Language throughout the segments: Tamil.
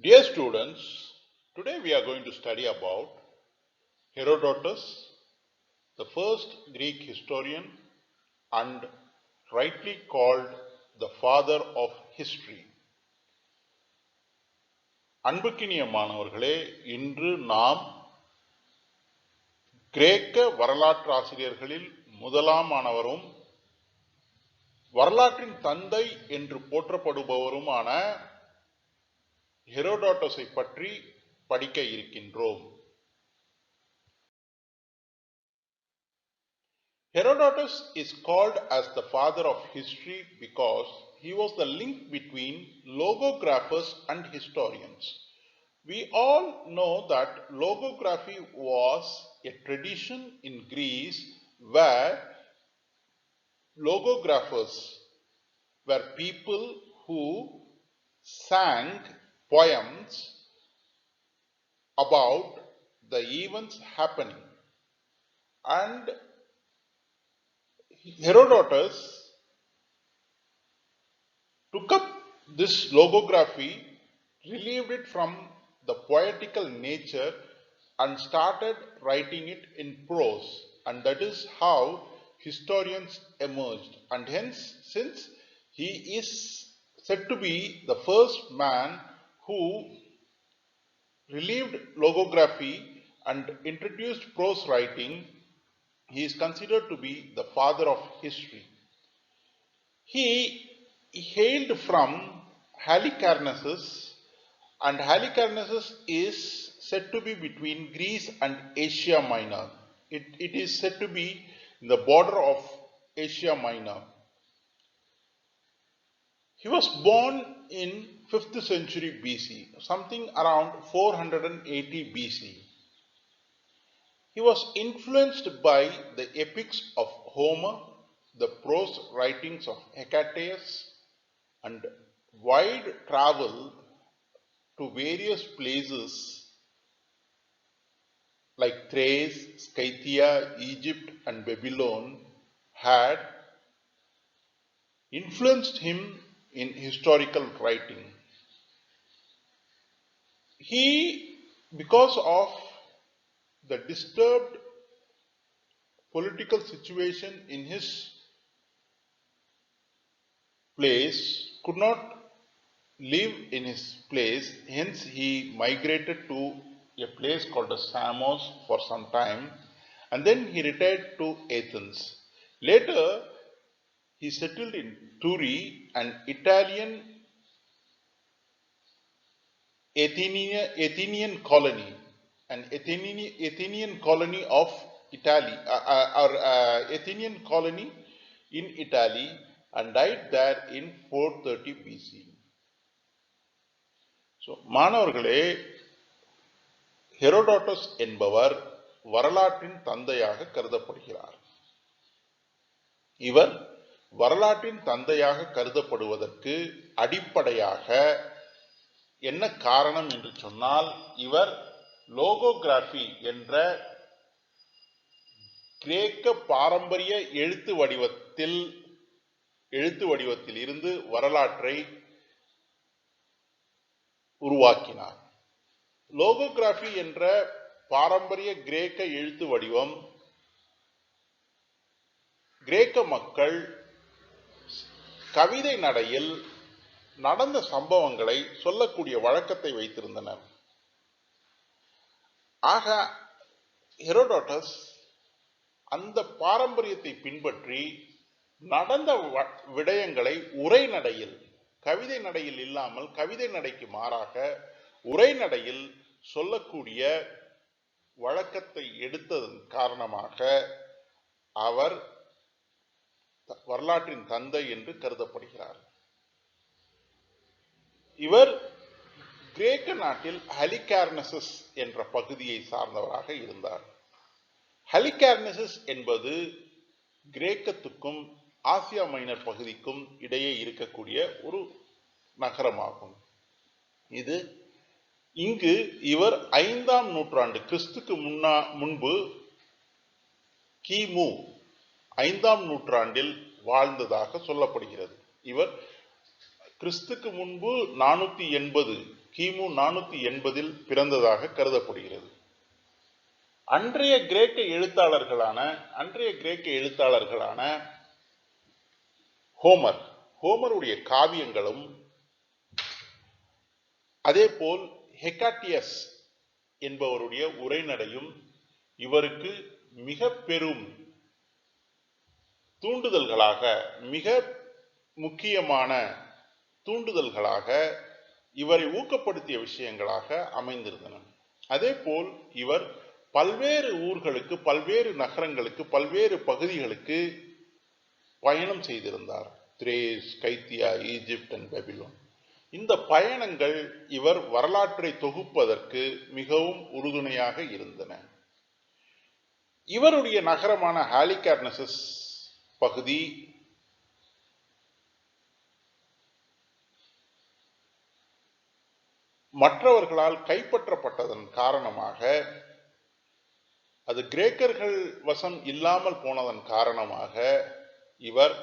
Dear students, today we are going to study about Herodotus, the first Greek historian and rightly called the father of history. அன்புக்கினிய மாணவர்களே, இன்று நாம் கிரேக்க வரலாற்று ஆசிரியர்களில் முதலாமானவரும் வரலாற்றின் தந்தை என்று போற்றப்படுபவருமான ஹெரோடாட்டஸை பற்றி படிக்க இருக்கின்றோம். Herodotus is called as the father of history because he was the link between logographers and historians. We all know that logography was a tradition in Greece where logographers were people who sang poems about the events happening, and Herodotus took up this logography, relieved it from the poetical nature and started writing it in prose, and that is how historians emerged. And hence, since he is said to be the first man who relieved logography and introduced prose writing, he is considered to be the father of history. He hailed from Halicarnassus, and Halicarnassus is said to be between Greece and Asia Minor. It is said to be in the border of Asia Minor. He was born in 5th century BC, something around 480 BC. He was influenced by the epics of Homer, the prose writings of Hecataeus, and wide travel to various places like Thrace, Scythia, Egypt, and Babylon had influenced him in historical writing. He, because of the disturbed political situation in his place, could not live in his place, hence he migrated to a place called Samos for some time, and then he retired to Athens. Later, he settled in Turi, an Athenian colony, an Athenian colony of Italy, Athenian colony in Italy, and died there in 430 BC. So, மாணவர்களே, ஹெரோடாட்டஸ் என்பவர் வரலாற்றின் தந்தையாக கருதப்படுகிறார். இவர் வரலாற்றின் தந்தையாக கருதப்படுவதற்கு அடிப்படையாக என்ன காரணம் என்று சொன்னால், இவர் லோகோகிராஃபி என்ற கிரேக்க பாரம்பரிய எழுத்து வடிவத்தில் இருந்து வரலாற்றை உருவாக்கினார். லோகோகிராஃபி என்ற பாரம்பரிய கிரேக்க எழுத்து வடிவம் கிரேக்க மக்கள் கவிதை நடையில் நடந்த சம்பவங்களை சொல்லக்கூடிய வழக்கத்தை வைத்திருந்தனர். ஆக ஹெரோடாட்டஸ் அந்த பாரம்பரியத்தை பின்பற்றி நடந்த விடயங்களை உரைநடையில், கவிதை நடையில் இல்லாமல் கவிதை நடைக்கு மாறாக உரைநடையில் சொல்லக்கூடிய வழக்கத்தை எடுத்ததன் காரணமாக அவர் வரலாற்றின் தந்தை என்று கருதப்படுகிறார். இவர் கிரேக்க நாட்டில் ஹலிகார்னசஸ் என்ற பகுதியை சார்ந்தவராக இருந்தார். ஹலிகார்னசஸ் என்பது கிரேக்கத்துக்கும் ஆசியா மைனர் பகுதிக்கும் இடையே இருக்கக்கூடிய ஒரு நகரமாகும். இங்கு இவர் 5ஆம் நூற்றாண்டு, கிறிஸ்துக்கு முன்பு கிமு 5ஆம் நூற்றாண்டில் வாழ்ந்ததாக சொல்லப்படுகிறது. இவர் கிறிஸ்துக்கு முன்பு 480 கிமு 480 பிறந்ததாக கருதப்படுகிறது. அன்றைய கிரேக்க எழுத்தாளர்களான ஹோமருடைய காவியங்களும் அதேபோல் ஹெக்காட்டியஸ் என்பவருடைய உரைநடையும் இவருக்கு மிக பெரும் தூண்டுதல்களாக, மிக முக்கியமான தூண்டுதல்களாக, இவரை ஊக்கப்படுத்திய விஷயங்களாக அமைந்திருந்தன. அதேபோல் இவர் பல்வேறு ஊர்களுக்கு, பல்வேறு நகரங்களுக்கு, பல்வேறு பகுதிகளுக்கு பயணம் செய்திருந்தார். Theres, கைத்தியா, Egypt and பெபிலோன். இந்த பயணங்கள் இவர் வரலாற்றை தொகுப்பதற்கு மிகவும் உறுதுணையாக இருந்தன. இவருடைய நகரமான ஹாலிகார்னசஸ் பகுதி மற்றவர்களால் கைப்பற்றப்பட்டதன் காரணமாக, அது கிரேக்கர்கள் வசம் இல்லாமல் போனதன் காரணமாக இவர்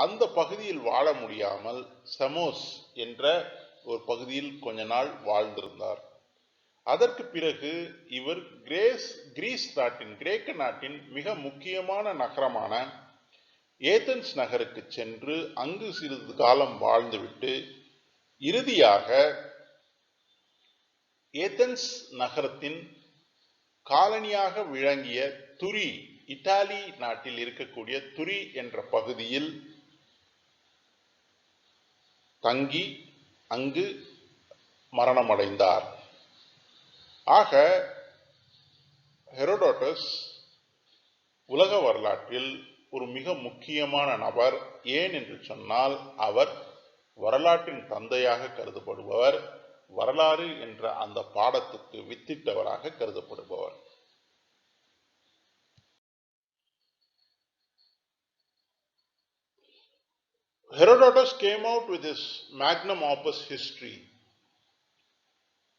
அந்த பகுதியில் வாழ முடியாமல் சமோஸ் என்ற ஒரு பகுதியில் கொஞ்ச நாள் வாழ்ந்திருந்தார். அதற்கு பிறகு இவர் கிரேக்க நாட்டின் மிக முக்கியமான நகரமான ஏதென்ஸ் நகருக்கு சென்று அங்கு சிறிது காலம் வாழ்ந்துவிட்டு இறுதியாக ஏதென்ஸ் நகரத்தின் காலனியாக விளங்கிய துரி, இத்தாலி நாட்டில் இருக்கக்கூடிய துரி என்ற பகுதியில் தங்கி அங்கு மரணமடைந்தார். ஆக ஹெரோடோட்டஸ் உலக வரலாற்றில் ஒரு மிக முக்கியமான நபர். ஏன் என்று சொன்னால் அவர் வரலாற்றின் தந்தையாக கருதப்படுபவர், வரலாறு என்ற அந்த பாடத்துக்கு வித்திட்டவராக கருதப்படுபவர். Herodotus came out with his magnum opus history,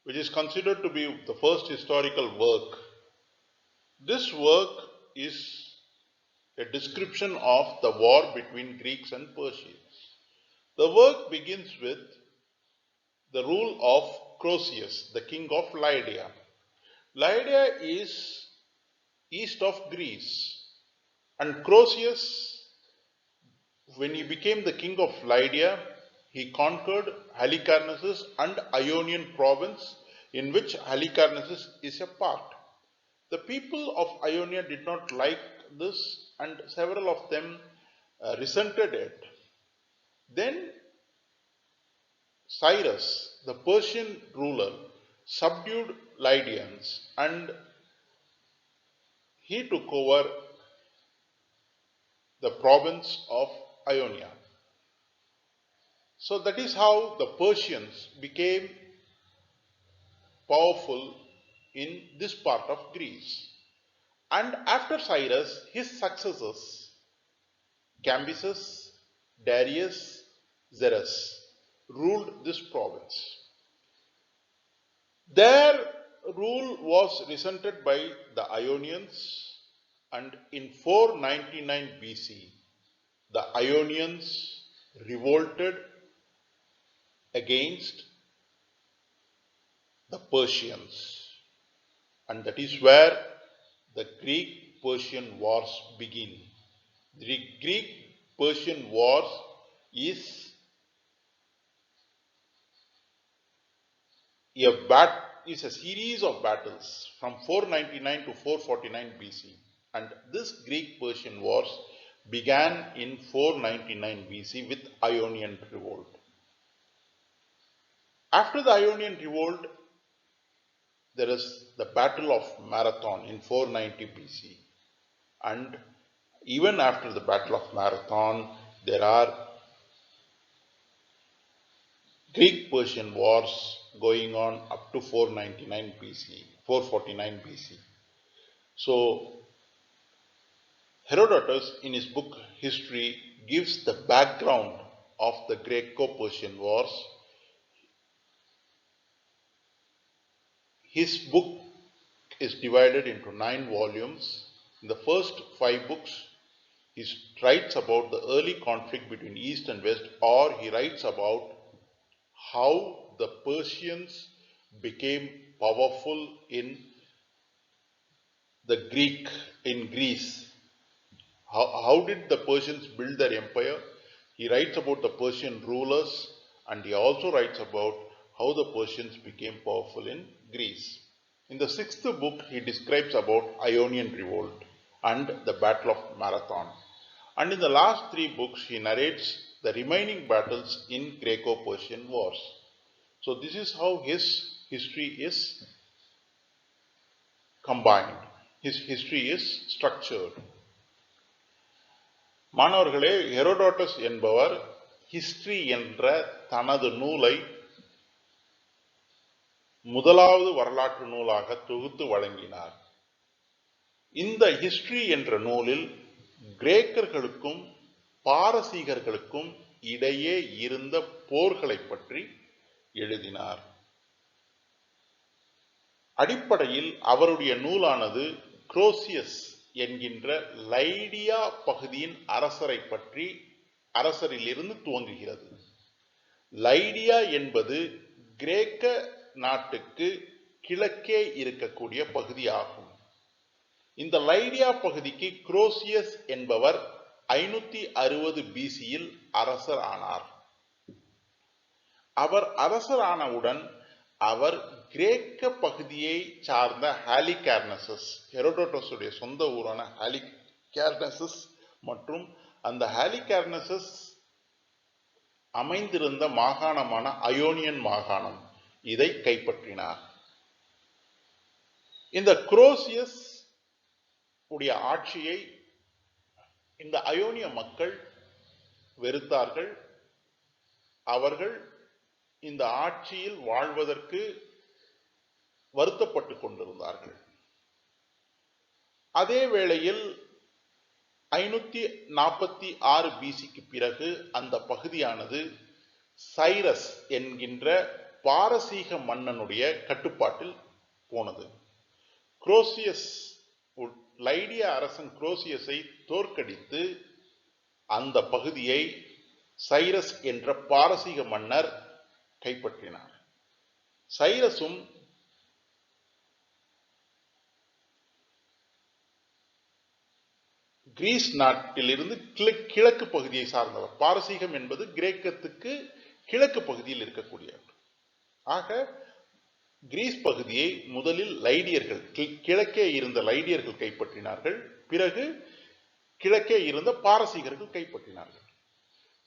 which is considered to be the first historical work. This work is a description of the war between Greeks and Persians. The work begins with the rule of Croesus, the king of Lydia. Lydia is east of Greece, and Croesus, when he became the king of Lydia, he conquered Halicarnassus and Ionian province, in which Halicarnassus is a part. The people of Ionia did not like this, and several of them resented it. Then Cyrus, the Persian ruler, subdued Lydians and he took over the province of Ionia. So that is how the Persians became powerful in this part of Greece. And after Cyrus, his successors, Cambyses, Darius, Xerxes, ruled this province. Their rule was resented by the Ionians, and in 499 BC, the Ionians revolted against the Persians, and that is where the Greek-Persian wars begin. The Greek-Persian wars is a series of battles from 499 to 449 BC, and this Greek-Persian wars began in 499 BC with Ionian revolt. After the Ionian revolt, there is the Battle of Marathon in 490 BC, and even after the Battle of Marathon, there are Greek-Persian wars going on up to 499 BC, 449 BC. So Herodotus in his book History gives the background of the Greco-Persian wars. His book is divided into 9 volumes. In the first 5 books, he writes about the early conflict between East and West, or he writes about how the Persians became powerful in Greece. How did the Persians build their empire? He writes about the Persian rulers, and he also writes about how the Persians became powerful in Greece. In the 6th book, he describes about Ionian revolt and the Battle of Marathon. And in the last 3 books, he narrates the remaining battles in Greco-Persian wars. So this is how his history is combined. His history is structured. மாணவர்களே, ஹெரோடோட்டஸ் என்பவர் ஹிஸ்டரி என்ற தனது நூலை முதலாவது வரலாற்று நூலாக தொகுத்து வழங்கினார். இந்த ஹிஸ்டரி என்ற நூலில் கிரேக்கர்களுக்கும் பாரசீகர்களுக்கும் இடையே இருந்த போர்களை பற்றி எழுதினார். அடிப்படையில் அவருடைய நூலானது குரோசியஸ் என்கின்ற லைடியா பகுதியின் அரசரிலிருந்து துவங்குகிறது. லைடியா என்பது கிரேக்க நாட்டுக்கு கிழக்கே இருக்கக்கூடிய பகுதியாகும். இந்த லைடியா பகுதிக்கு குரோசியஸ் என்பவர் 560 பிசியில் அரசர் ஆனார். அவர் அரசரானவுடன் அவர் கிரேக்க பகுதியை சார்ந்த ஹாலிகார்னசஸ், ஹெரோடோட்டஸுடைய சொந்த ஊரான ஹாலிகார்னசஸ் மற்றும் அந்த ஹாலிகார்னசஸ் அமைந்திருந்த மாகாணமான அயோனியன் மாகாணம், இதை கைப்பற்றினார். இந்த குரோசியஸ் உடைய ஆட்சியை இந்த அயோனிய மக்கள் வெறுத்தார்கள். அவர்கள் இந்த ஆட்சியில் வாழ்வதற்கு வருத்தப்பட்டு கொண்டிருந்தார்கள். அதே வேளையில் 546 பிசிக்கு பிறகு அந்த பகுதியானது சைரஸ் என்கின்ற பாரசீக மன்னனுடைய கட்டுப்பாட்டில் போனது. குரோசியஸ், லைடியா அரசன் குரோசியஸை தோற்கடித்து அந்த பகுதியை சைரஸ் என்ற பாரசீக மன்னர் கைப்பற்றினார். சைரஸும் கிரீஸ் நாட்டிலிருந்து கிழக்கு பகுதியை சார்ந்தவர். பாரசீகம் என்பது கிரேக்கத்துக்கு கிழக்கு பகுதியில் இருக்கக்கூடியவர். ஆக கிரீஸ் பகுதியை முதலில் லைடியர்கள், கிழக்கே இருந்த லைடியர்கள் கைப்பற்றினார்கள். பிறகு கிழக்கே இருந்த பாரசீகர்கள் கைப்பற்றினார்கள்.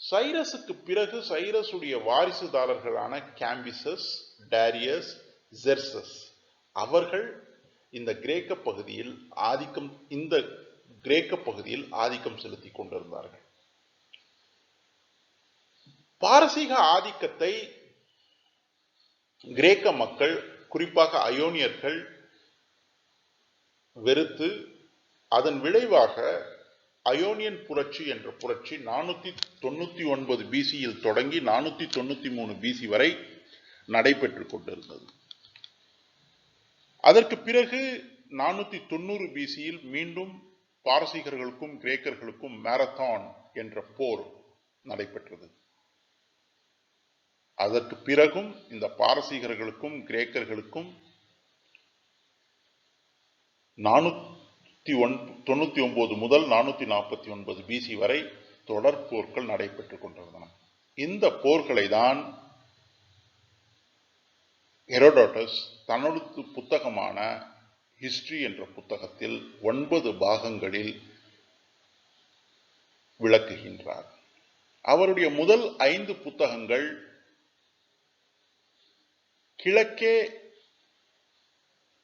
சைரஸுக்கு பிறகு சைரஸுடைய வாரிசுதாரர்களான கேம்பிசஸ், டாரியஸ், ஜெர்சஸ் அவர்கள் இந்த கிரேக்க பகுதியில் ஆதிக்கம் செலுத்திக் கொண்டிருந்தார்கள். பாரசீக ஆதிக்கத்தை கிரேக்க மக்கள், குறிப்பாக அயோனியர்கள் வெறுத்து, அதன் விளைவாக அயோனியன் புரட்சி என்ற புரட்சி 499 பிசியில் தொடங்கி 493 பிசி வரை நடைபெற்றுக் கொண்டிருந்தது. அதற்கு பிறகு 490 பிசியில் மீண்டும் பாரசீகர்களுக்கும் கிரேக்கர்களுக்கும் மாரத்தான் என்ற போர் நடைபெற்றது. அதற்கு பிறகும் இந்த பாரசீகர்களுக்கும் கிரேக்கர்களுக்கும் 499 முதல் 449 பிசி வரை தொடர் போர்கள் நடைபெற்றுக் கொண்டிருந்தன. இந்த போர்களை தான் ஹெரோடோட்டஸ் தனது புத்தகமான ஹிஸ்டரி என்ற புத்தகத்தில் 9 பாகங்களில் விளக்குகின்றார். அவருடைய முதல் 5 புத்தகங்கள் கிழக்கே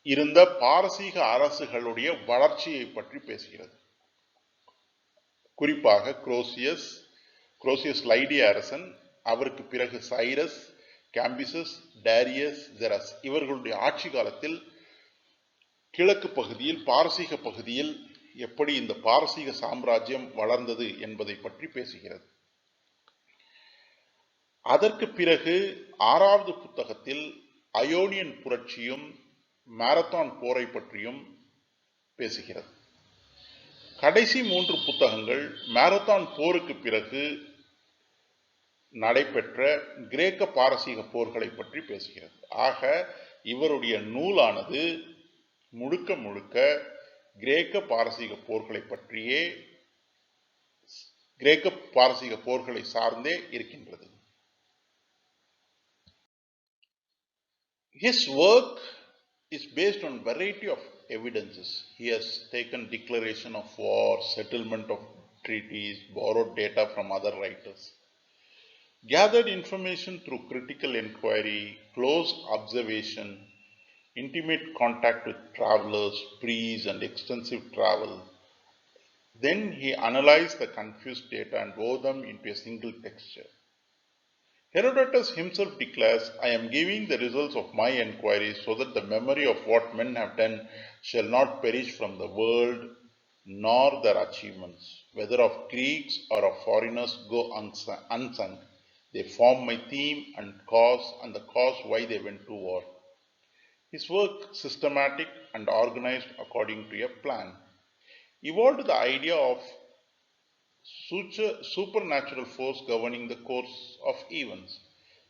இருந்த பாரசீக அரசுகளுடைய வளர்ச்சியை பற்றி பேசுகிறது. குறிப்பாக குரோசியஸ் லைடியா அரசன், அவருக்கு பிறகு சைரஸ், கேம்பிசஸ், டாரியஸ், ஜெரஸ் இவர்களுடைய ஆட்சி காலத்தில் கிழக்கு பகுதியில், பாரசீக பகுதியில் எப்படி இந்த பாரசீக சாம்ராஜ்யம் வளர்ந்தது என்பதை பற்றி பேசுகிறது. அதற்கு பிறகு 6வது புத்தகத்தில் அயோனியன் புரட்சியும் மாரத்தான் போரை பற்றியும் பேசுகிறது. கடைசி 3 புத்தகங்கள் மாரத்தான் போருக்கு பிறகு நடைபெற்ற கிரேக்க பாரசீக போர்களை பற்றி பேசுகிறது. ஆக இவருடைய நூலானது முழுக்க முழுக்க கிரேக்க பாரசீக போர்களை பற்றியே, கிரேக்க பாரசீக போர்களை சார்ந்தே இருக்கின்றது. His work is based on variety of evidences. He has taken declaration of war, settlement of treaties, borrowed data from other writers, gathered information through critical inquiry, close observation, intimate contact with travelers, priests, and extensive travel. Then he analyzed the confused data and wove them into a single texture. Herodotus himself declares, I am giving the results of my enquiries so that the memory of what men have done shall not perish from the world, nor their achievements, whether of Greeks or of foreigners, go unsung. They form my theme and the cause why they went to war. His work, systematic and organized according to a plan, evolved the idea of supernatural force governing the course of events.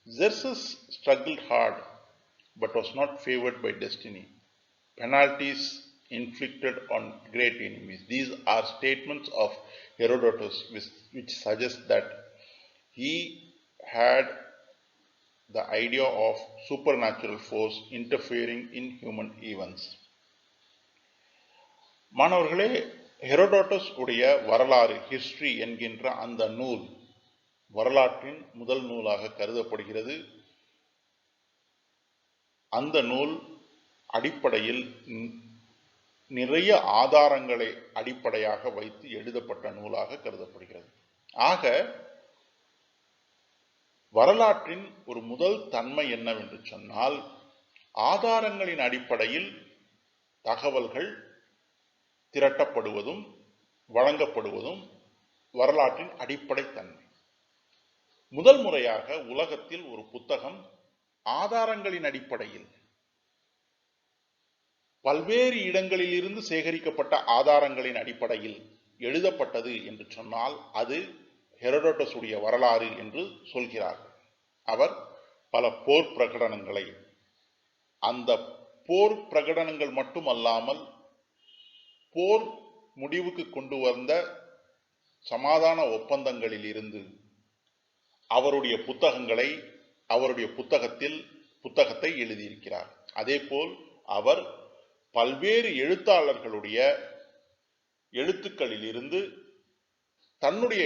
Xerxes struggled hard but was not favored by destiny. Penalties inflicted on great enemies. These are statements of Herodotus which suggest that he had the idea of supernatural force interfering in human events. மாணவர்களே, ஹெரோடோட்டஸ் உடைய வரலாறு, ஹிஸ்டரி என்கின்ற அந்த நூல் வரலாற்றின் முதல் நூலாக கருதப்படுகிறது. அந்த நூல் அடிப்படையில் நிறைய ஆதாரங்களை அடிப்படையாக வைத்து எழுதப்பட்ட நூலாக கருதப்படுகிறது. ஆக வரலாற்றின் ஒரு முதல் தன்மை என்னவென்று சொன்னால், ஆதாரங்களின் அடிப்படையில் தகவல்கள் திரட்டப்படுவதும் வழங்கப்படுவதும் வரலாற்றின் அடிப்படை தன்மை. முதல் முறையாக உலகத்தில் ஒரு புத்தகம் ஆதாரங்களின் அடிப்படையில் பல்வேறு இடங்களில் இருந்து சேகரிக்கப்பட்ட ஆதாரங்களின் அடிப்படையில் எழுதப்பட்டது என்று சொன்னால் அது ஹெரோடோட்டஸ் உடைய வரலாறு என்று சொல்கிறார். அவர் பல போர் பிரகடனங்களை, அந்த போர் பிரகடனங்கள் மட்டுமல்லாமல் போர் முடிவுக்கு கொண்டு வந்த சமாதான ஒப்பந்தங்களில் இருந்து அவருடைய புத்தகங்களை, அவருடைய புத்தகத்தை எழுதியிருக்கிறார். அதே போல் அவர் பல்வேறு எழுத்தாளர்களுடைய எழுத்துக்களில் இருந்து தன்னுடைய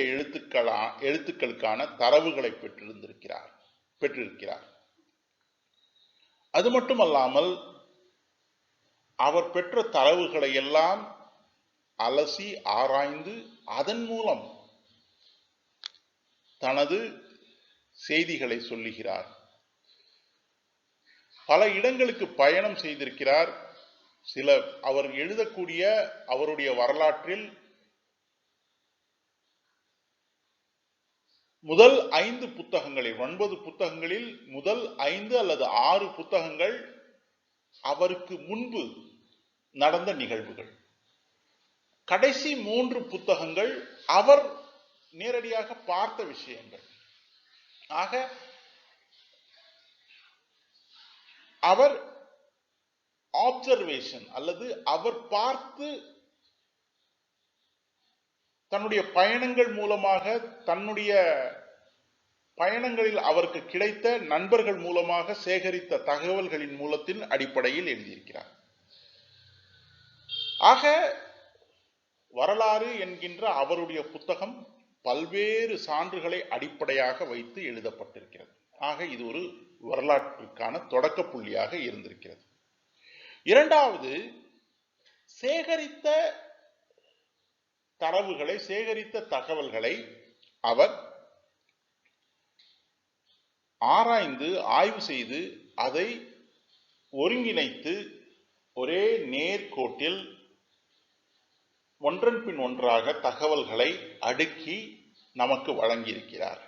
எழுத்துக்களுக்கான தரவுகளை பெற்றிருக்கிறார். அது மட்டுமல்லாமல் அவர் பெற்ற தரவுகளை எல்லாம் அலசி ஆராய்ந்து அதன் மூலம் தனது செய்திகளை சொல்லுகிறார். பல இடங்களுக்கு பயணம் செய்திருக்கிறார். அவர் எழுதக்கூடிய அவருடைய வரலாற்றில் முதல் 5 புத்தகங்களில், 9 புத்தகங்களில் முதல் 5 அல்லது 6 புத்தகங்கள் அவருக்கு முன்பு நடந்த நிகழ்வுகள். கடைசி 3 புத்தகங்கள் அவர் நேரடியாக பார்த்த விஷயங்கள். ஆக அவர் ஆப்சர்வேஷன் அல்லது அவர் பார்த்து தன்னுடைய பயணங்கள் மூலமாக, தன்னுடைய பயணங்களில் அவருக்கு கிடைத்த நண்பர்கள் மூலமாக சேகரித்த தகவல்களின் மூலத்தின் அடிப்படையில் எழுதியிருக்கிறார். ஆக வரலாறு என்கின்ற அவருடைய புத்தகம் பல்வேறு சான்றுகளை அடிப்படையாக வைத்து எழுதப்பட்டிருக்கிறது. ஆக இது ஒரு வரலாற்றுக்கான தொடக்க புள்ளியாக இருந்திருக்கிறது. இரண்டாவது, சேகரித்த தரவுகளை, சேகரித்த தகவல்களை அவர் ஆராய்ந்து ஆய்வு செய்து அதை ஒருங்கிணைத்து ஒரே நேர்கோட்டில் ஒன்றன் பின் ஒன்றாக தகவல்களை அடுக்கி நமக்கு வழங்கியிருக்கிறார்.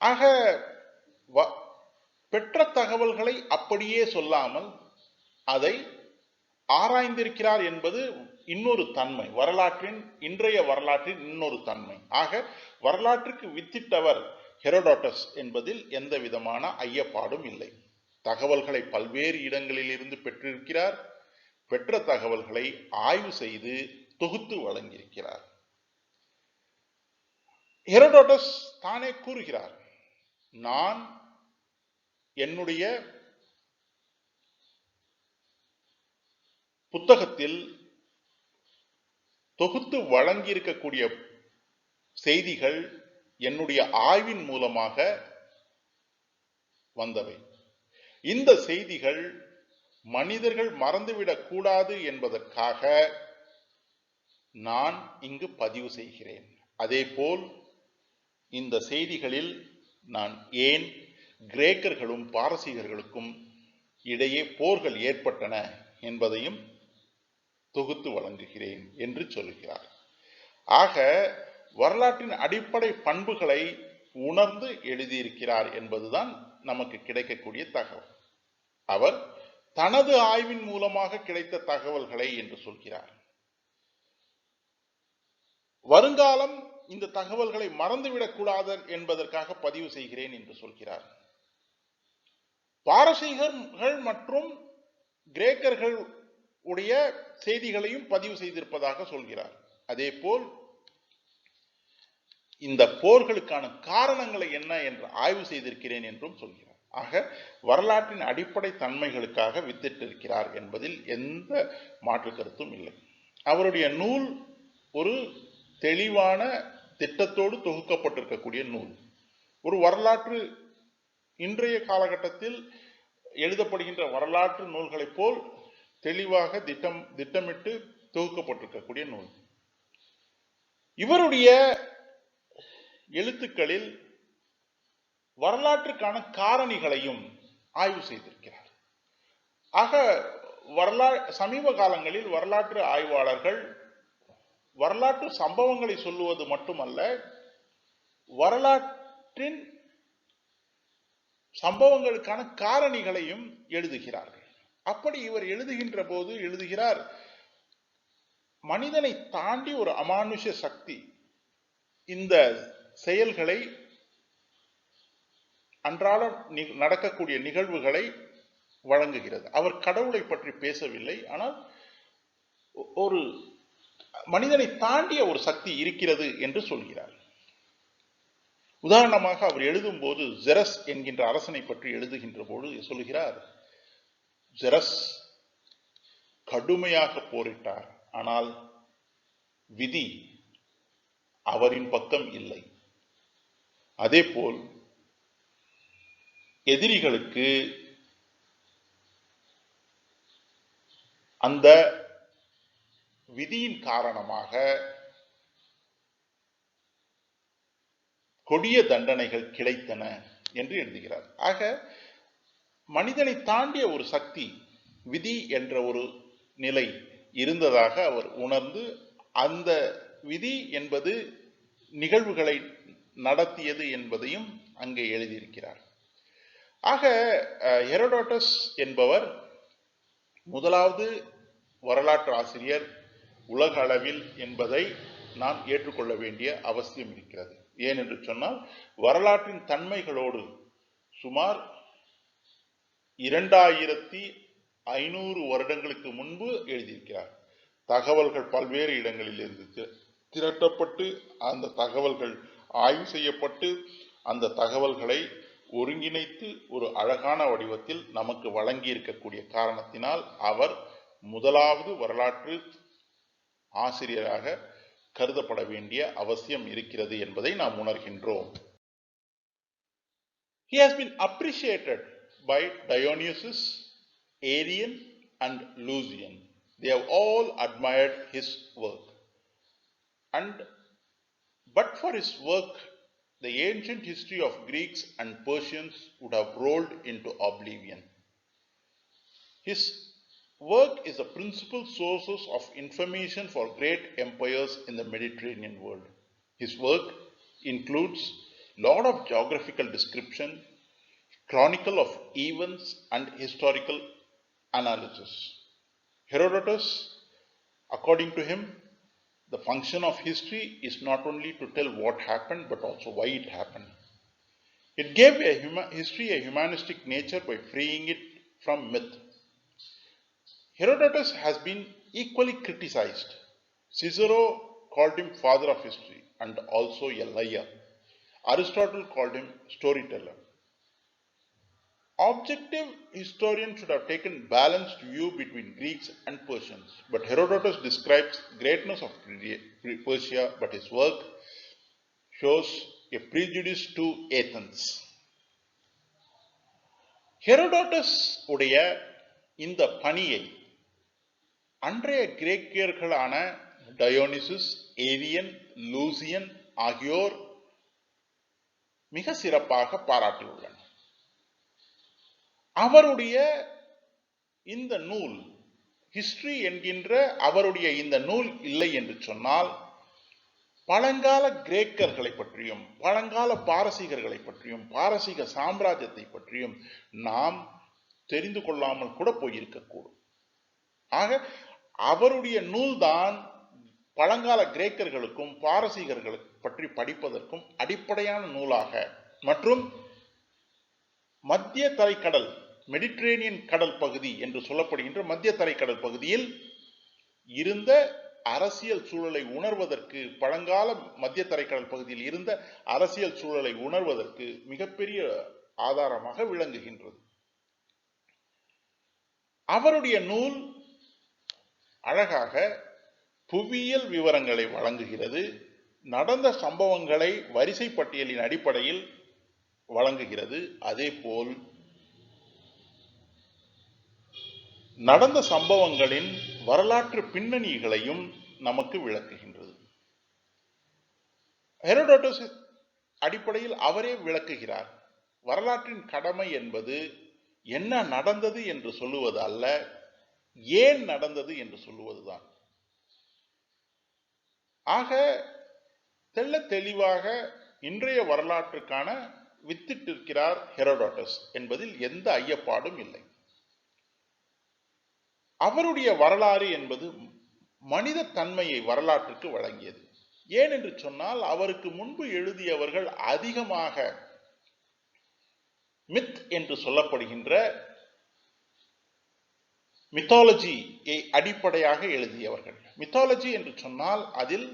ஆக பெற்ற தகவல்களை அப்படியே சொல்லாமல் அதை ஆராய்ந்திருக்கிறார் என்பது இன்னொரு தன்மை, இன்றைய வரலாற்றின் இன்னொரு தன்மை. ஆக வரலாற்றுக்கு வித்திட்டவர் ஹெரோடாட்டஸ் என்பதில் எந்த விதமான ஐயப்பாடும் இல்லை. தகவல்களை பல்வேறு இடங்களில் இருந்து பெற்றிருக்கிறார். பெற்ற தகவல்களை ஆய்வு செய்து தொகுத்து வழங்கியிருக்கிறார். ஹெரோடாட்டஸ் தானே கூறுகிறார், நான் என்னுடைய புத்தகத்தில் தொகுத்து வழங்கியிருக்கக்கூடிய செய்திகள் என்னுடைய ஆய்வின் மூலமாக வந்தவை. இந்த செய்திகள் மனிதர்கள் மறந்துவிடக் கூடாது என்பதற்காக நான் இங்கு பதிவு செய்கிறேன். அதேபோல் இந்த செய்திகளில் நான் ஏன் கிரேக்கர்களும் பாரசீகர்களுக்கும் இடையே போர்கள் ஏற்பட்டன என்பதையும் தொகுத்து வழங்குகிறேன் என்று சொல்கிறார். ஆக வரலாற்றின் அடிப்படை பண்புகளை உணர்ந்து எழுதியிருக்கிறார் என்பதுதான் நமக்கு கிடைக்கக்கூடிய தகவல். அவர் தனது ஆய்வின் மூலமாக கிடைத்த தகவல்களை என்று சொல்கிறார். வருங்காலம் இந்த தகவல்களை மறந்துவிடக் கூடாது என்பதற்காக பதிவு செய்கிறேன் என்று சொல்கிறார். பாரசீகர்கள் மற்றும் கிரேக்கர்கள் உடைய செய்திகளையும் பதிவு செய்திருப்பதாக சொல்கிறார். அதே போல் இந்த போர்களுக்கான காரணங்களை என்ன என்று ஆய்வு செய்திருக்கிறேன் என்றும் சொல்கிறார். ஆக வரலாற்றின் அடிப்படை தன்மைகளுக்காக வித்திட்டிருக்கிறார் என்பதில் எந்த மாற்று கருத்தும் இல்லை. அவருடைய நூல் ஒரு தெளிவான திட்டத்தோடு தொகுக்கப்பட்டிருக்கக்கூடிய நூல். ஒரு வரலாற்று இன்றைய காலகட்டத்தில் எழுதப்படுகின்ற வரலாற்று நூல்களைப் போல் தெளிவாக திட்டமிட்டு தொகுக்கப்பட்டிருக்கக்கூடிய நூல். இவருடைய எழுத்துக்களில் வரலாற்றுக்கான காரணிகளையும் ஆய்வு செய்திருக்கிறார். ஆக சமீப காலங்களில் வரலாற்று ஆய்வாளர்கள் வரலாற்று சம்பவங்களை சொல்லுவது மட்டுமல்ல, வரலாற்றின் சம்பவங்களுக்கான காரணிகளையும் எழுதுகிறார்கள். அப்படி இவர் எழுதுகின்ற போது எழுதுகிறார், மனிதனை தாண்டி ஒரு அமானுஷ சக்தி இந்த செயல்களை, அன்றாடம் நடக்கக்கூடிய நிகழ்வுகளை வழங்குகிறது. அவர் கடவுளை பற்றி பேசவில்லை, ஆனால் ஒரு மனிதனை தாண்டிய ஒரு சக்தி இருக்கிறது என்று சொல்கிறார். உதாரணமாக அவர் எழுதும் போது ஜெரஸ் என்கின்ற அரசனை பற்றி எழுதுகின்ற போது சொல்கிறார், ஜெரஸ் கடுமையாக போரிட்டார், ஆனால் விதி அவரின் பக்கம் இல்லை. அதேபோல் எதிரிகளுக்கு அந்த விதியின் காரணமாக கொடிய தண்டனைகள் கிடைத்தன என்று எழுதுகிறார். ஆக மனிதனை தாண்டிய ஒரு சக்தி, விதி என்ற ஒரு நிலை இருந்ததாக அவர் உணர்ந்து, அந்த விதி என்பது நிகழ்வுகளை நடத்தியது என்பதையும் அங்கே எழுதியிருக்கிறார். ஆக ஹெரோடாட்டஸ் என்பவர் முதலாவது வரலாற்று ஆசிரியர் உலக அளவில் என்பதை நாம் ஏற்றுக்கொள்ள வேண்டிய அவசியம் இருக்கிறது. ஏனென்று சொன்னால், வரலாற்றின் தன்மைகளோடு சுமார் 2500 வருடங்களுக்கு முன்பு எழுதியிருக்கிறார். தகவல்கள் பல்வேறு இடங்களில் இருந்து திரட்டப்பட்டு, அந்த தகவல்கள் ஆய்வு செய்யப்பட்டு, அந்த தகவல்களை ஒருங்கிணைத்து ஒரு அழகான வடிவத்தில் நமக்கு வழங்கி இருக்கக்கூடிய காரணத்தினால் அவர் முதலாவது வரலாற்று ஆசிரியராக கருதப்பட வேண்டிய அவசியம் இருக்கிறது என்பதை நாம் உணர்கின்றோம். He has been appreciated by Dionysius, Arian and Lucian. They have all admired his work. But for his work, the ancient history of Greeks and Persians would have rolled into oblivion. His work is the principal sources of information for great empires in the Mediterranean world. His work includes a lot of geographical description, chronicle of events and historical analysis. Herodotus According to him, the function of history is not only to tell what happened, but also why it happened. It gave history a humanistic nature by freeing it from myth. Herodotus has been equally criticized. Cicero called him father of history and also a liar. Aristotle called him storyteller. Objective historians should have taken balanced view between Greeks and Persians, but Herodotus describes greatness of Persia, but his work shows a prejudice to Athens. ஹெரோடாட்டஸ் உடைய இந்த பணியை அன்றைய கிரேக்கியர்களான டயோனிசஸ், ஏவியன், லூசியன் ஆகியோர் மிக சிறப்பாக பாராட்டியுள்ளனர். அவருடைய இந்த நூல், ஹிஸ்டரி என்கின்ற அவருடைய இந்த நூல் இல்லை என்று சொன்னால், பழங்கால கிரேக்கர்களை பற்றியும் பழங்கால பாரசீகர்களை பற்றியும் பாரசீக சாம்ராஜ்யத்தை பற்றியும் நாம் தெரிந்து கொள்ளாமல் கூட போயிருக்கக்கூடும். ஆக அவருடைய நூல்தான் பழங்கால கிரேக்கர்களுக்கும் பாரசீகர்களுக்கு பற்றி படிப்பதற்கும் அடிப்படையான நூலாக, மற்றும் மத்திய தரைக்கடல், மெடிட்டரேனியன் கடல் பகுதி என்று சொல்லப்படுகின்ற மத்திய தரைக்கடல் பகுதியில் இருந்த அரசியல் சூழலை உணர்வதற்கு, பழங்கால மத்திய தரைக்கடல் பகுதியில் இருந்த அரசியல் சூழலை உணர்வதற்கு மிகப்பெரிய ஆதாரமாக விளங்குகின்றது. அவருடைய நூல் அழகாக புவியியல் விவரங்களை வழங்குகிறது, நடந்த சம்பவங்களை வரிசை பட்டியலின் அடிப்படையில் வழங்குகிறது. அதே போல் நடந்த சம்பவங்களின் வரலாற்று பின்னணிகளையும் நமக்கு விளக்குகின்றது. ஹெரோடோட்டஸ் அடிப்படையில் அவரே விளக்குகிறார். வரலாற்றின் கடமை என்பது என்ன நடந்தது என்று சொல்லுவது அல்ல, ஏன் நடந்தது என்று சொல்லுவதுதான். ஆக தெள்ள தெளிவாக இன்றைய வரலாற்றுக்கான வித்திட்டிருக்கிறார் ஹெரோடோட்டஸ் என்பதில் எந்த ஐயப்பாடும் இல்லை. அவருடைய வரலாறு என்பது மனித தன்மையை வரலாற்றுக்கு வழங்கியது. ஏன் என்று சொன்னால், அவருக்கு முன்பு எழுதியவர்கள் அதிகமாக மித் என்று சொல்லப்படுகின்ற மித்தாலஜியை அடிப்படையாக எழுதியவர்கள். மித்தாலஜி என்று சொன்னால் அதில்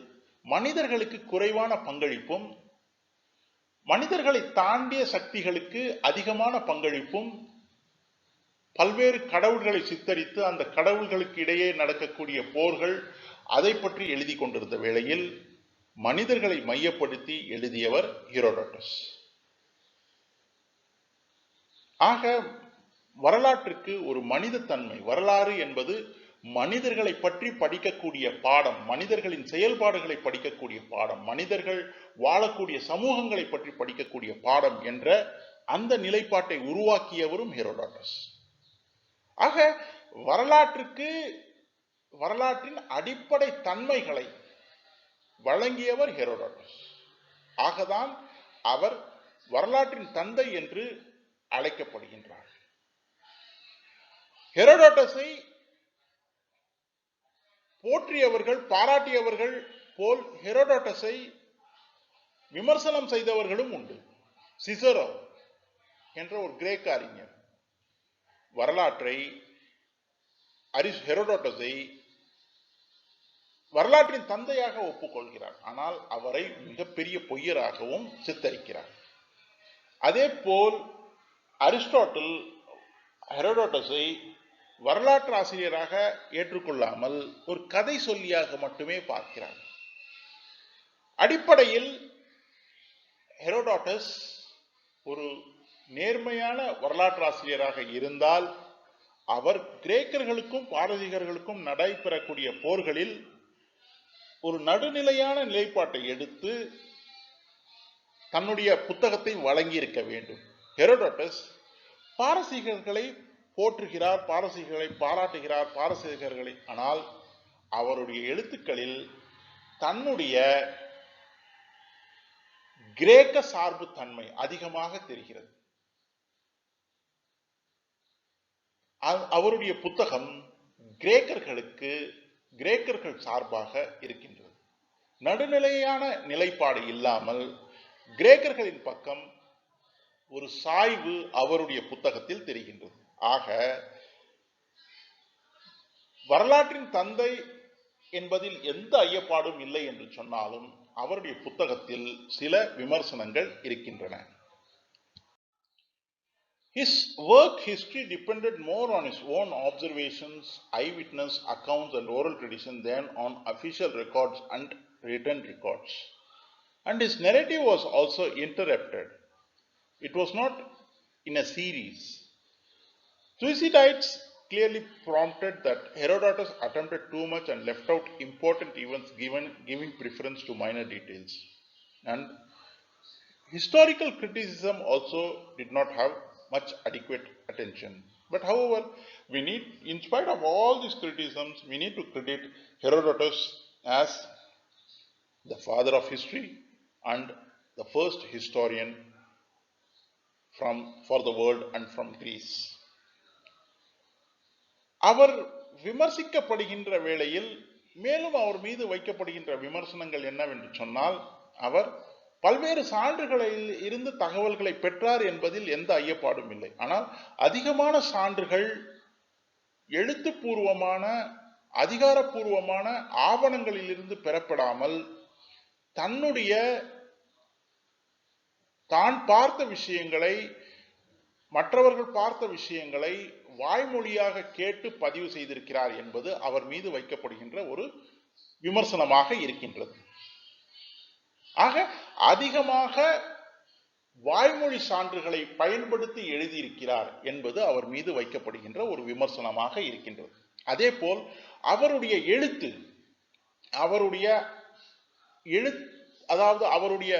மனிதர்களுக்கு குறைவான பங்களிப்பும், மனிதர்களை தாண்டிய சக்திகளுக்கு அதிகமான பங்களிப்பும், பல்வேறு கடவுள்களை சித்தரித்து அந்த கடவுள்களுக்கு இடையே நடக்கக்கூடிய போர்கள், அதை பற்றி எழுதி கொண்டிருந்த வேளையில் மனிதர்களை மையப்படுத்தி எழுதியவர் ஹெரோடோட்டஸ். ஆக வரலாற்றுக்கு ஒரு மனித தன்மை, வரலாறு என்பது மனிதர்களை பற்றி படிக்கக்கூடிய பாடம், மனிதர்களின் செயல்பாடுகளை படிக்கக்கூடிய பாடம், மனிதர்கள் வாழக்கூடிய சமூகங்களை பற்றி படிக்கக்கூடிய பாடம் என்ற அந்த நிலைப்பாட்டை உருவாக்கியவரும் ஹெரோடோட்டஸ். ஆக வரலாற்றுக்கு, வரலாற்றின் அடிப்படை தன்மைகளை வழங்கியவர் ஹெரோடோட்டஸ். ஆகதான் அவர் வரலாற்றின் தந்தை என்று அழைக்கப்படுகின்றார். ஹெரோடோட்டஸை போற்றியவர்கள், பாராட்டியவர்கள் போல் ஹெரோடோட்டஸை விமர்சனம் செய்தவர்களும் உண்டு. சிசரோ என்ற ஒரு கிரேக்க அறிஞர் வரலாற்றை, ஹெரோடோட்டஸை வரலாற்றின் தந்தையாக ஒப்புக்கொள்கிறார். ஆனால் அவரை மிகப்பெரிய பொய்யராகவும் சித்தரிக்கிறார். அதே போல் அரிஸ்டாட்டில் ஹெரோடோட்டஸை வரலாற்று ஆசிரியராக ஏற்றுக்கொள்ளாமல் ஒரு கதை சொல்லியாக மட்டுமே பார்க்கிறார். அடிப்படையில் ஹெரோடோட்டஸ் ஒரு நேர்மையான வரலாற்று ஆசிரியராக இருந்தால், அவர் கிரேக்கர்களுக்கும் பாரசீகர்களுக்கும் நடைபெறக்கூடிய போர்களில் ஒரு நடுநிலையான நிலைப்பாட்டை எடுத்து தன்னுடைய புத்தகத்தை வழங்கி இருக்க வேண்டும். ஹெரோடோட்டஸ் பாரசீகர்களை போற்றுகிறார், பாரசீகர்களை பாராட்டுகிறார், பாரசீகர்களை. ஆனால் அவருடைய எழுத்துக்களில் தன்னுடைய கிரேக்க சார்பு தன்மை அதிகமாக தெரிகிறது. அவருடைய புத்தகம் கிரேக்கர்களுக்கு கிரேக்கர்கள் சார்பாக இருக்கின்றது. நடுநிலையான நிலைப்பாடு இல்லாமல் கிரேக்கர்களின் பக்கம் ஒரு சாய்வு அவருடைய புத்தகத்தில் தெரிகின்றது. ஆக வரலாற்றின் தந்தை என்பதில் எந்த ஐயப்பாடும் இல்லை என்று சொன்னாலும் அவருடைய புத்தகத்தில் சில விமர்சனங்கள் இருக்கின்றன. His work history depended more on his own observations, eyewitness accounts and oral tradition than on official records and written records. And his narrative was also interrupted. It was not in a series. Thucydides clearly prompted that Herodotus attempted too much and left out important events, giving preference to minor details. And historical criticism also did not have much adequate attention. But however, we need, in spite of all these criticisms, we need to credit Herodotus as the father of history and the first historian for the world and from Greece. அவர் விமர்சிக்கப்படுகின்ற வேளையில் மேலும் அவர் மீது வைக்கப்படுகின்ற விமர்சனங்கள் என்னவென்று சொன்னால், அவர் பல்வேறு சான்றுகளில் இருந்து தகவல்களை பெற்றார் என்பதில் எந்த ஐயப்பாடும் இல்லை. ஆனால் அதிகமான சான்றுகள் எழுத்துப்பூர்வமான அதிகாரப்பூர்வமான ஆவணங்களில் இருந்து பெறப்படாமல் தன்னுடைய தான் பார்த்த விஷயங்களை, மற்றவர்கள் பார்த்த விஷயங்களை வாய்மொழியாக கேட்டு பதிவு செய்திருக்கிறார் என்பது அவர் மீது வைக்கப்படுகின்ற ஒரு விமர்சனமாக இருக்கின்றது. ஆக அதிகமாக வாய்மொழி சான்றுகளை பயன்படுத்தி எழுதியிருக்கிறார் என்பது அவர் மீது வைக்கப்படுகின்ற ஒரு விமர்சனமாக இருக்கின்றது. அதே போல் அவருடைய எழுத்து, அதாவது அவருடைய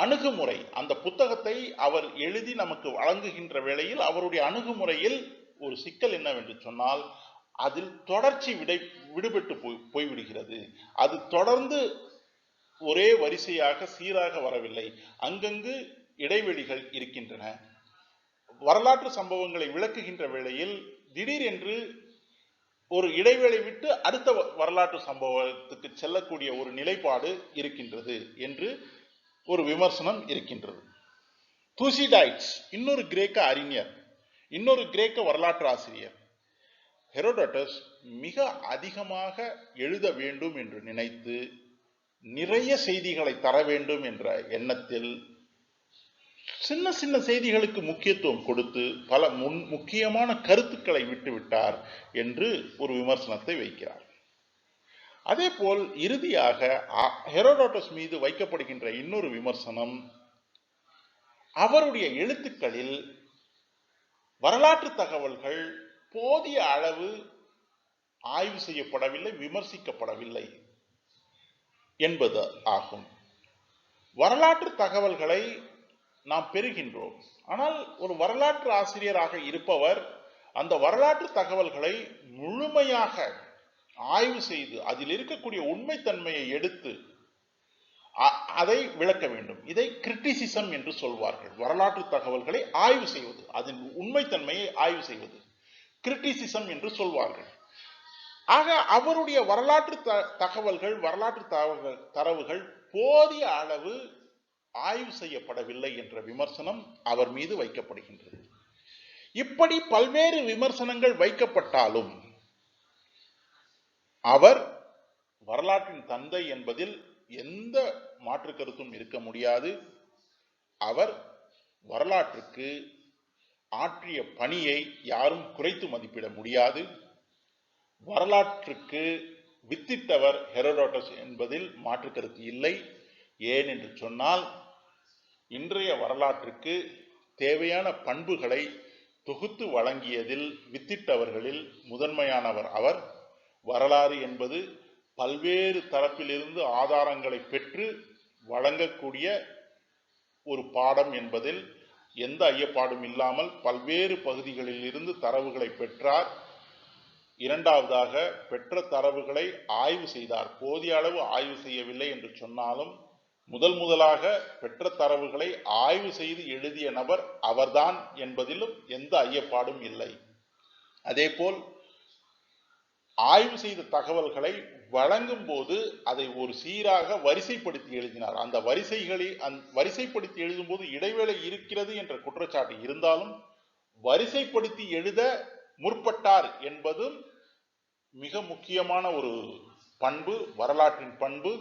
அணுகுமுறை, அந்த புத்தகத்தை அவர் எழுதி நமக்கு வழங்குகின்ற வேளையில் அவருடைய அணுகுமுறையில் ஒரு சிக்கல் என்னவென்று சொன்னால், அதில் தொடர்ச்சி விடுபட்டு போய்விடுகிறது. அது தொடர்ந்து ஒரே வரிசையாக சீராக வரவில்லை. அங்கங்கு இடைவெளிகள் இருக்கின்றன. வரலாற்று சம்பவங்களை விளக்குகின்ற வேளையில் திடீரென்று ஒரு இடைவேளை விட்டு அடுத்த வரலாற்று சம்பவத்துக்கு செல்லக்கூடிய ஒரு நிலைப்பாடு இருக்கின்றது என்று ஒரு விமர்சனம் இருக்கின்றது. தூசிடைட்ஸ் இன்னொரு கிரேக்க அறிஞர், இன்னொரு கிரேக்க வரலாற்று ஆசிரியர், ஹெரோடோட்டஸ் மிக அதிகமாக எழுத வேண்டும் என்று நினைத்து நிறைய செய்திகளை தர வேண்டும் என்ற எண்ணத்தில் சின்ன சின்ன செய்திகளுக்கு முக்கியத்துவம் கொடுத்து பல முக்கியமான கருத்துக்களை விட்டுவிட்டார் என்று ஒரு விமர்சனத்தை வைக்கிறார். அதே போல் இறுதியாக ஹெரோடோட்டஸ் மீது வைக்கப்படுகின்ற இன்னொரு விமர்சனம், அவருடைய எழுத்துக்களில் வரலாற்று தகவல்கள் போதிய அளவு ஆய்வு செய்யப்படவில்லை, விமர்சிக்கப்படவில்லை என்பது ஆகும். வரலாற்று தகவல்களை நாம் பெறுகின்றோம். ஆனால் ஒரு வரலாற்று ஆசிரியராக இருப்பவர் அந்த வரலாற்று தகவல்களை முழுமையாக ஆய்வு செய்து அதில் இருக்கக்கூடிய உண்மைத்தன்மையை எடுத்து அதை விளக்க வேண்டும். இதை கிரிட்டிசிசம் என்று சொல்வார்கள். வரலாற்று தகவல்களை ஆய்வு செய்வது, அதன் உண்மைத்தன்மையை ஆய்வு செய்வது கிரிட்டிசிசம் என்று சொல்வார்கள். ஆக அவருடைய வரலாற்று தகவல்கள், வரலாற்று தரவுகள் போதிய அளவு ஆய்வு செய்யப்படவில்லை என்ற விமர்சனம் அவர் மீது வைக்கப்படுகின்றது. இப்படி பல்வேறு விமர்சனங்கள் வைக்கப்பட்டாலும் அவர் வரலாற்றின் தந்தை என்பதில் எந்த மாற்று கருத்தும் இருக்க முடியாது. அவர் வரலாற்றுக்கு ஆற்றிய பணியை யாரும் குறைத்து மதிப்பிட முடியாது. வரலாற்றுக்கு வித்திட்டவர் ஹெரோடோட்டஸ் என்பதில் மாற்று கருத்து இல்லை. ஏன் என்று சொன்னால், இன்றைய வரலாற்றுக்கு தேவையான பண்புகளை தொகுத்து வழங்கியதில் வித்திட்டவர்களில் முதன்மையானவர் அவர். வரலாறு என்பது பல்வேறு தரப்பிலிருந்து ஆதாரங்களை பெற்று வழங்கக்கூடிய ஒரு பாடம் என்பதில் எந்த ஐயப்பாடும் இல்லாமல் பல்வேறு பகுதிகளில் இருந்து தரவுகளை பெற்றார். இரண்டாவதாக பெற்ற தரவுகளை ஆய்வு செய்தார். போதிய அளவு ஆய்வு செய்யவில்லை என்று சொன்னாலும் முதலாக பெற்ற தரவுகளை ஆய்வு செய்து எழுதிய நபர் அவர்தான் என்பதிலும் எந்த ஐயப்பாடும் இல்லை. அதேபோல் ஆய்வு செய்த தகவல்களை வழங்கும் போது அதை ஒரு சீராக வரிசைப்படுத்தி எழுதினார். அந்த வரிசைப்படுத்தி எழுதும் போது இடைவேளை இருக்கிறது என்ற குற்றச்சாட்டு இருந்தாலும் வரிசைப்படுத்தி எழுத முற்பட்டார் என்பதும் மிக முக்கியமான ஒரு பண்பு, வரலாற்றின் பண்பு.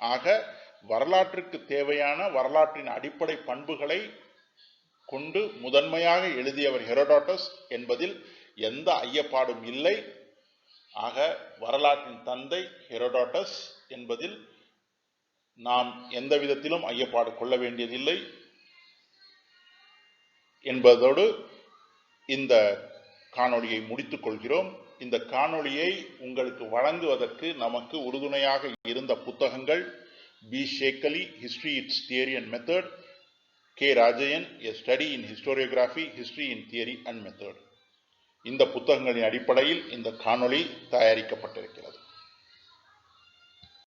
ஆக வரலாற்றுக்கு தேவையான வரலாற்றின் அடிப்படை பண்புகளை கொண்டு முதன்மையாக எழுதியவர் ஹெரோடாட்டஸ் என்பதில் எந்த ஐயப்பாடும் இல்லை. ஆக வரலாற்றின் தந்தை ஹெரோடாட்டஸ் என்பதில் நாம் எந்த விதத்திலும் ஐயப்பாடு கொள்ள வேண்டியதில்லை என்பதோடு இந்த காணொளியை முடித்துக் கொள்கிறோம். இந்த காணொளியை உங்களுக்கு வழங்குவதற்கு நமக்கு உறுதுணையாக இருந்த புத்தகங்கள் B. Sheik Ali, history its theory and method, K. Rajayyan, a study in historiography, history in theory and method. இந்த புத்தகங்களின் அடிப்படையில் இந்த காணொளி தயாரிக்கப்பட்டிருக்கிறது.